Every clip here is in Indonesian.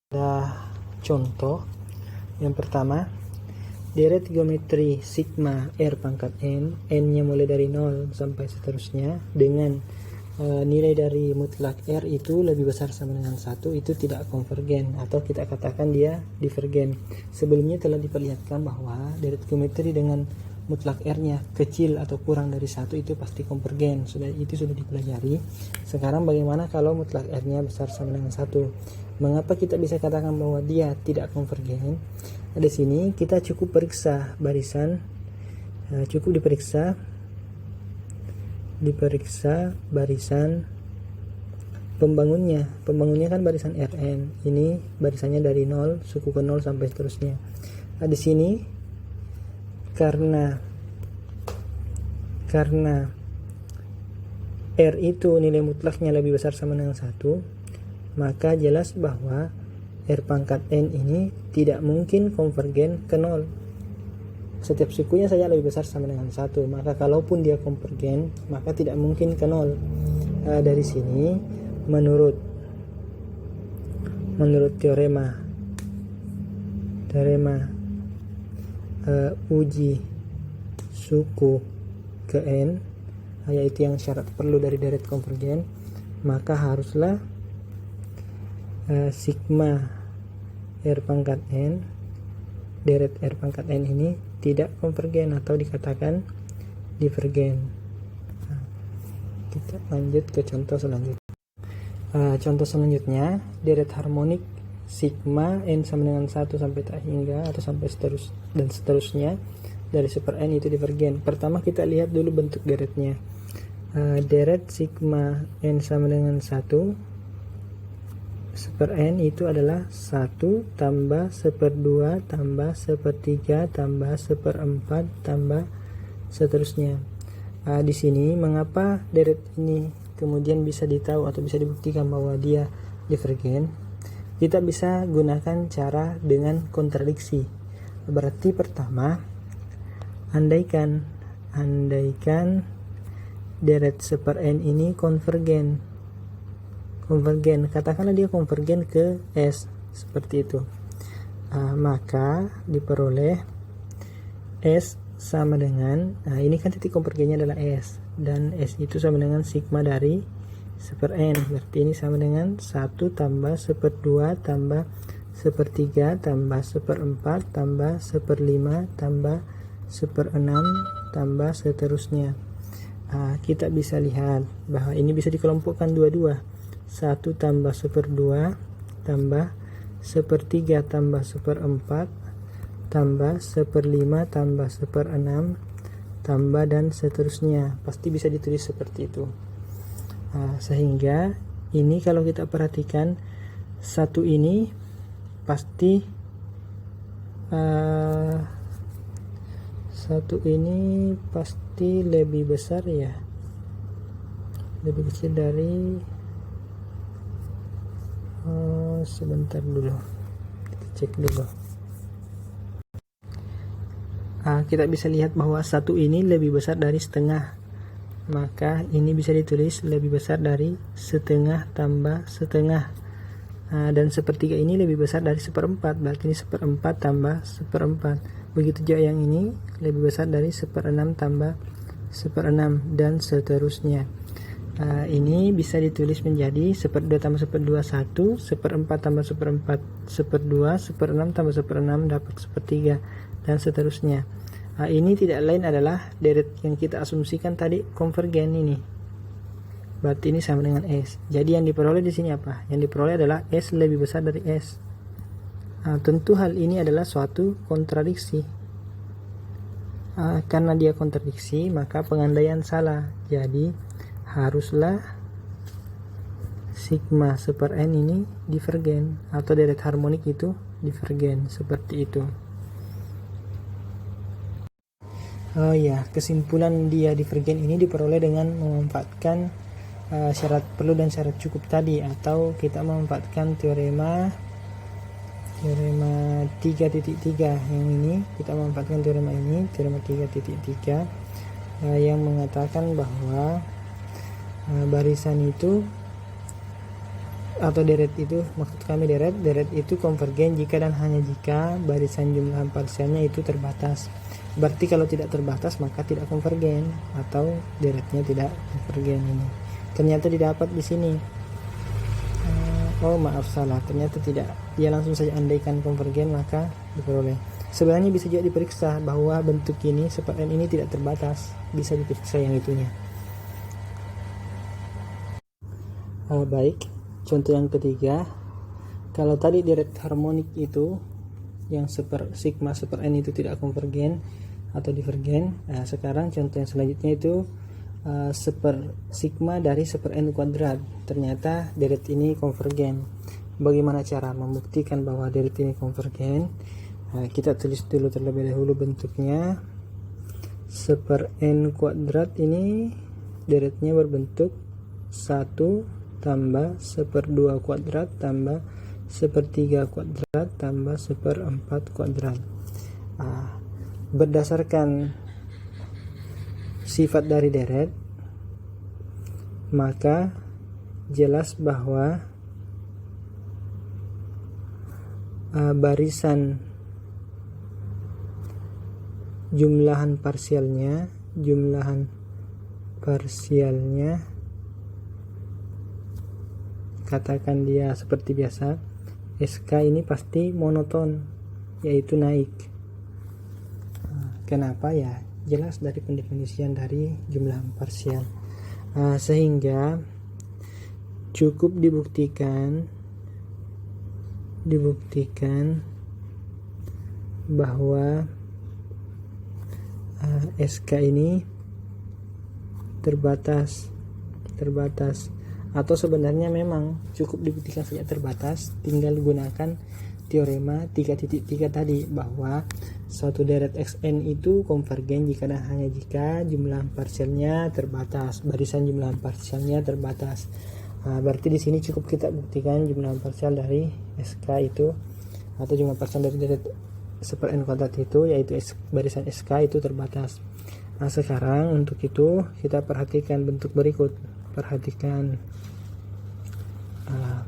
Ada contoh yang pertama, deret geometri sigma R pangkat N, N-nya mulai dari 0 sampai seterusnya dengan nilai dari mutlak R itu lebih besar sama dengan 1, itu tidak konvergen atau kita katakan dia divergen. Sebelumnya telah diperlihatkan bahwa deret geometri dengan mutlak R-nya kecil atau kurang dari 1 itu pasti konvergen. Itu sudah dipelajari. Sekarang bagaimana kalau mutlak R-nya besar sama dengan 1? Mengapa kita bisa katakan bahwa dia tidak konvergen? Di sini kita cukup periksa barisan, cukup diperiksa barisan pembangunnya. Pembangunnya kan barisan Rn. Ini barisannya dari 0, suku ke 0 sampai seterusnya. Di sini karena R itu nilai mutlaknya lebih besar sama dengan 1, maka jelas bahwa R pangkat N ini tidak mungkin konvergen ke 0. Setiap sukunya saja lebih besar sama dengan 1, maka kalaupun dia konvergen, maka tidak mungkin ke 0. Dari sini menurut teorema uji suku ke N, yaitu yang syarat perlu dari deret konvergen, maka haruslah sigma R pangkat N, deret R pangkat N ini tidak konvergen atau dikatakan divergen. Kita lanjut ke contoh selanjutnya. Contoh selanjutnya, deret harmonik sigma N sama dengan 1 sampai tak hingga atau sampai seterusnya dari super N itu divergen. Pertama kita lihat dulu bentuk deretnya. Deret sigma N sama dengan 1 super N itu adalah 1 tambah 1/2 tambah 1/3 tambah 1/4 tambah seterusnya. Di sini mengapa deret ini kemudian bisa ditahu atau bisa dibuktikan bahwa dia divergen? Kita bisa gunakan cara dengan kontradiksi. Berarti pertama, andaikan deret super N ini konvergen, katakanlah dia konvergen ke S seperti itu, maka diperoleh S sama dengan, ini kan titik konvergennya adalah S, dan S itu sama dengan sigma dari super N. Berarti ini sama dengan 1 tambah 1/2 tambah 1/3 tambah 1/4 tambah 1/5 tambah 1/6 tambah seterusnya. Kita bisa lihat bahwa ini bisa dikelompokkan dua-dua, 1 tambah 1/2 tambah 1/3 tambah 1/4 tambah 1/5 tambah 1/6 tambah dan seterusnya. Pasti bisa ditulis seperti itu. Sehingga ini kalau kita perhatikan, satu ini pasti lebih besar ya, lebih kecil dari sebentar dulu, kita cek dulu. Kita bisa lihat bahwa satu ini lebih besar dari setengah, maka ini bisa ditulis lebih besar dari setengah tambah setengah. Dan 1/3 ini lebih besar dari 1/4, berarti ini 1/4 tambah 1/4. Begitu juga yang ini lebih besar dari 1/6 tambah 1/6 dan seterusnya. Ini bisa ditulis menjadi 1/2 tambah 1/2 1, 1/4 tambah 1/4 1/2, 1/6 tambah 1/6 dapat 1/3 dan seterusnya. Ini tidak lain adalah deret yang kita asumsikan tadi konvergen ini. Berarti ini sama dengan S. Jadi yang diperoleh di sini apa? Yang diperoleh adalah S lebih besar dari S. Tentu hal ini adalah suatu kontradiksi. Karena dia kontradiksi, maka pengandaian salah. Jadi haruslah sigma super N ini divergen atau deret harmonik itu divergen, seperti itu. Kesimpulan dia divergen ini diperoleh dengan memanfaatkan syarat perlu dan syarat cukup tadi, atau kita memanfaatkan teorema 3.3 yang ini. Kita memanfaatkan teorema ini, teorema 3.3 yang mengatakan bahwa barisan itu atau deret itu, maksud kami deret itu konvergen jika dan hanya jika barisan jumlah parsialnya itu terbatas. Berarti kalau tidak terbatas maka tidak konvergen atau deretnya tidak konvergen. Ini ternyata didapat di sini. Oh maaf, salah, ternyata tidak. Dia langsung saja andaikan konvergen maka diperoleh. Sebenarnya bisa juga diperiksa bahwa bentuk ini super N ini tidak terbatas, bisa diperiksa yang itunya. Baik, contoh yang ketiga, kalau tadi deret harmonik itu yang sigma super N itu tidak konvergen atau divergen, sekarang contoh yang selanjutnya itu sigma dari super N kuadrat. Ternyata deret ini konvergen. Bagaimana cara membuktikan bahwa deret ini konvergen? Kita tulis dulu terlebih dahulu bentuknya. Super N kuadrat ini deretnya berbentuk 1 tambah 1/2 kuadrat tambah 1/3 kuadrat tambah 1/4 kuadrat. Berdasarkan sifat dari deret, maka jelas bahwa barisan jumlahan parsialnya katakan dia seperti biasa, SK ini pasti monoton, yaitu naik. Kenapa ya? Jelas dari pendefinisian dari jumlah parsial. Sehingga cukup dibuktikan bahwa SK ini terbatas, atau sebenarnya memang cukup dibuktikan saja terbatas, tinggal gunakan teorema 3.3 tadi, bahwa suatu deret Xn itu konvergen jika dan hanya jika jumlah parsialnya terbatas, barisan jumlah parsialnya terbatas. Berarti di sini cukup kita buktikan jumlah parsial dari SK itu, atau jumlah parsial dari deret super N kuadrat itu, yaitu barisan SK itu terbatas. Sekarang untuk itu kita perhatikan bentuk berikut. Perhatikan,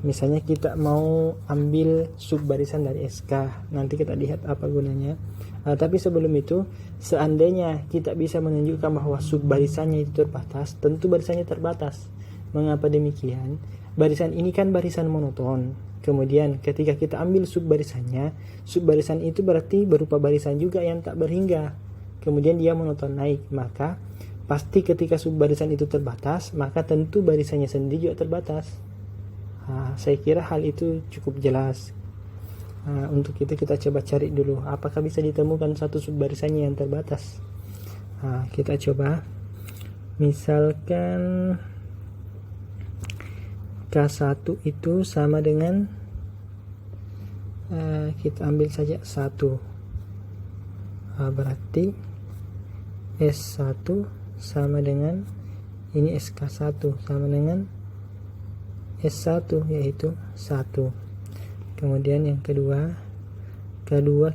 misalnya kita mau ambil sub barisan dari SK, nanti kita lihat apa gunanya. Tapi sebelum itu, seandainya kita bisa menunjukkan bahwa sub barisannya itu terbatas, tentu barisannya terbatas. Mengapa demikian? Barisan ini kan barisan monoton. Kemudian ketika kita ambil sub barisan itu berarti berupa barisan juga yang tak berhingga. Kemudian dia monoton naik, maka pasti ketika sub barisan itu terbatas, maka tentu barisannya sendiri juga terbatas. Saya kira hal itu cukup jelas. Untuk itu kita coba cari dulu apakah bisa ditemukan satu sub barisannya yang terbatas. Kita coba, misalkan K1 itu sama dengan kita ambil saja 1, berarti S1 sama dengan ini SK1 sama dengan S1, yaitu 1. Kemudian yang kedua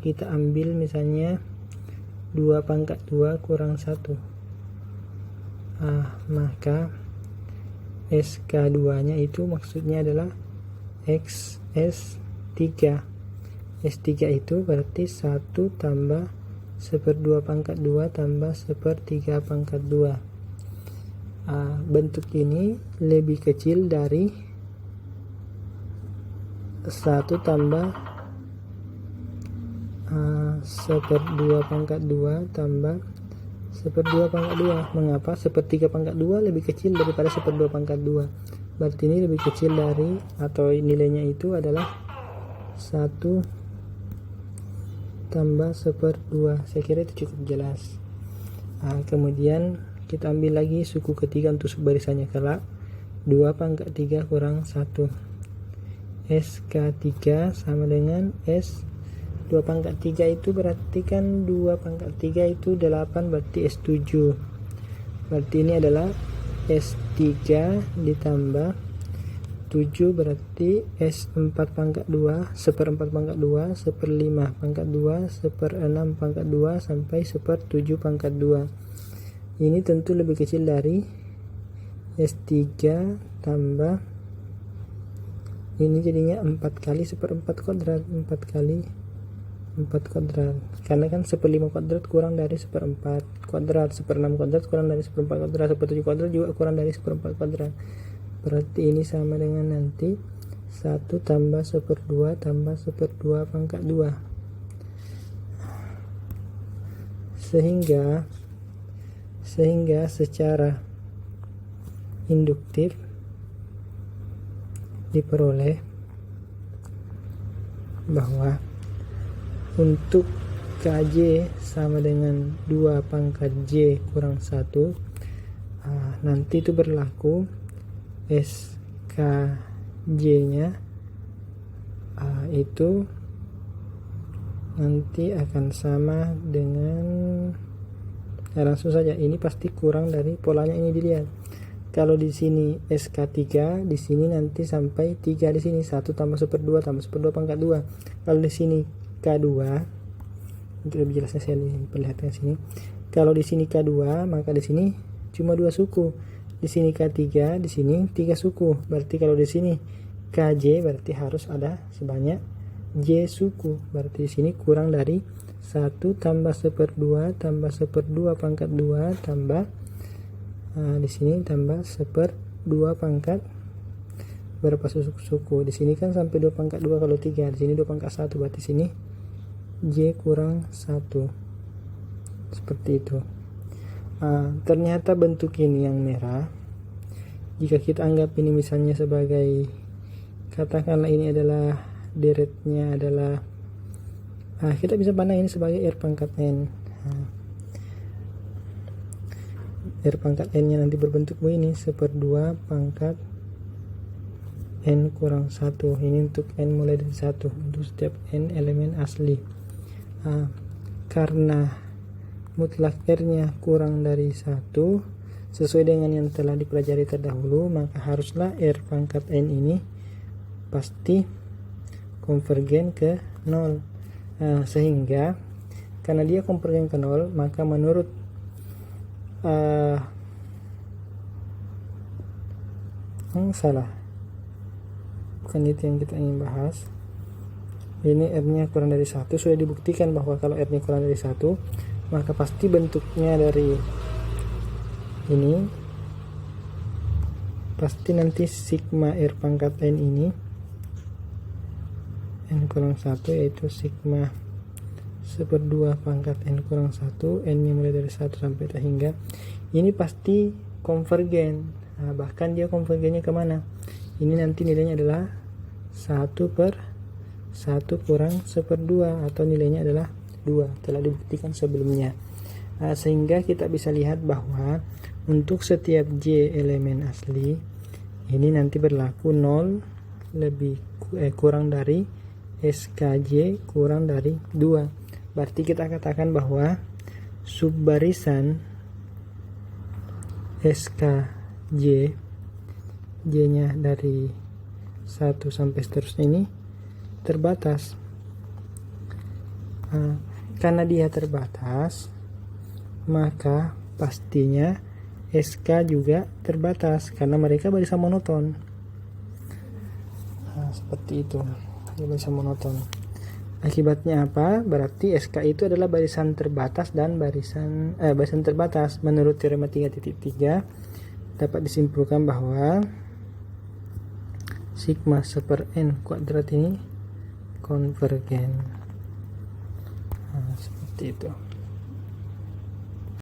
kita ambil misalnya 2/2 kurang 1, maka SK2 nya itu maksudnya adalah S3 itu berarti 1 tambah 1/2 tambah 1/3. Bentuk ini lebih kecil dari 1 tambah 1/2 tambah 1/2. Mengapa? 1/3 lebih kecil daripada 1/2. Berarti ini lebih kecil dari, atau nilainya itu adalah 1 tambah 1/2. Saya kira itu cukup jelas. Kemudian kita ambil lagi suku ketiga untuk subbarisannya kelak, 2/3 kurang 1. SK3 sama dengan S2/3 itu berarti kan 2/3 itu 8, berarti S7. Berarti ini adalah S3 ditambah 7 berarti S4/2, 1/4/2, 1/5/2, 1/6/2 sampai 1/7/2. Ini tentu lebih kecil dari S3 tambah ini jadinya 4 kali 1/4 kuadrat, 4 kali 4 kuadrat, karena kan 1/5 kuadrat kurang dari 1/4 kuadrat, 1/6 kuadrat kurang dari 1/4 kuadrat, 1/7 kuadrat juga kurang dari 1/4 kuadrat. Berarti ini sama dengan nanti 1 tambah 1/2 tambah 1/2 pangkat 2. Sehingga secara induktif diperoleh bahwa untuk KJ sama dengan 2 pangkat J kurang 1, nanti itu berlaku SKJ nya itu nanti akan sama dengan, langsung saja ini pasti kurang dari polanya. Ini dilihat, kalau di sini SK3, di sini nanti sampai 3 di sini, 1 tambah 1/2 tambah 1/2 pangkat 2. Kalau di sini K2, untuk lebih jelasnya saya perlihatkan sini. Kalau di sini K2, maka di sini cuma 2 suku. Di sini K3, di sini 3 suku. Berarti kalau di sini KJ berarti harus ada sebanyak J suku. Berarti di sini kurang dari 1 tambah 1/2 tambah 1/2 pangkat 2 tambah di sini tambah 1/2 pangkat berapa suku. Di sini kan sampai 2 pangkat 2 kalau 3, di sini 2 pangkat 1, berarti sini J kurang 1. Seperti itu. Ternyata bentuk ini yang merah, jika kita anggap ini misalnya sebagai, katakanlah ini adalah deretnya adalah, kita bisa pandang ini sebagai R pangkat N. R pangkat N nya nanti berbentuk begini, 1/2 pangkat N kurang 1. Ini untuk N mulai dari 1, untuk setiap N elemen asli. Karena mutlak R nya kurang dari 1 sesuai dengan yang telah dipelajari terdahulu, maka haruslah R pangkat N ini pasti konvergen ke 0. Sehingga karena dia konvergen ke 0, maka menurut salah, bukan itu yang kita ingin bahas. Ini R nya kurang dari 1, sudah dibuktikan bahwa kalau R nya kurang dari 1, maka pasti bentuknya dari ini pasti nanti sigma R pangkat N ini N kurang 1, yaitu sigma 1/2 pangkat N kurang 1, N nya mulai dari 1 sampai hingga ini pasti konvergen. Bahkan dia konvergennya kemana? Ini nanti nilainya adalah 1/1 kurang 1/2 atau nilainya adalah 2, telah dibuktikan sebelumnya. Sehingga kita bisa lihat bahwa untuk setiap J elemen asli ini nanti berlaku 0 lebih kurang dari SKJ kurang dari 2. Berarti kita katakan bahwa subbarisan SKJ, J nya dari 1 sampai seterusnya ini terbatas. Karena dia terbatas, maka pastinya SK juga terbatas karena mereka barisan monoton. Seperti itu, dia barisan monoton. Akibatnya apa? Berarti SK itu adalah barisan terbatas dan barisan terbatas. Menurut teorema 3.3 dapat disimpulkan bahwa sigma 1/n kuadrat ini konvergen. Seperti itu.